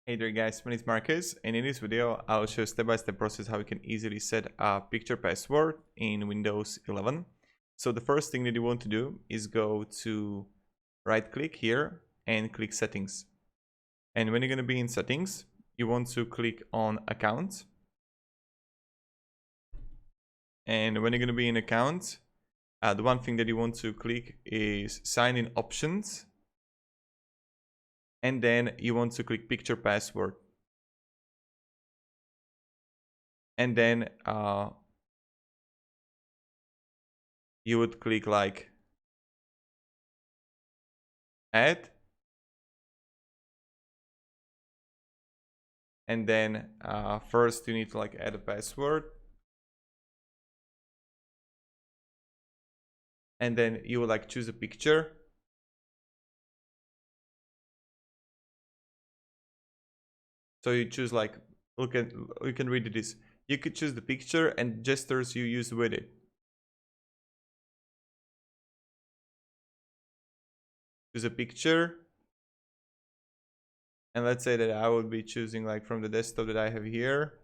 Hey there guys, my name is Marcus, and in this video I'll show step-by-step process how you can easily set a picture password in Windows 11. So the first thing that you want to do is go to right click here and click settings. And when you're going to be in settings, you want to click on account. And when you're going to be in account, the one thing that you want to click is sign in options. And then you want to click picture password. And then you would click like add, and then first you need to like add a password, and then you would like choose a picture. So you choose like, you can read this. You could choose the picture and gestures you use with it. Choose a picture. And let's say that I would be choosing like from the desktop that I have here.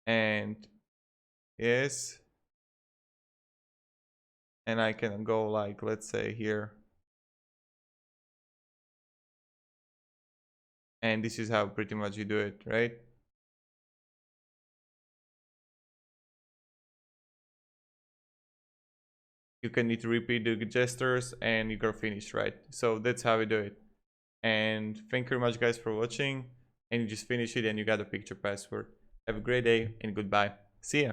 And yes. And I can go like, let's say here. And this is how pretty much you do it, right? You can need to repeat the gestures and you're gonna finish, right? So that's how we do it. And thank you very much guys for watching, and you just finish it and you got a picture password. Have a great day and goodbye. See ya.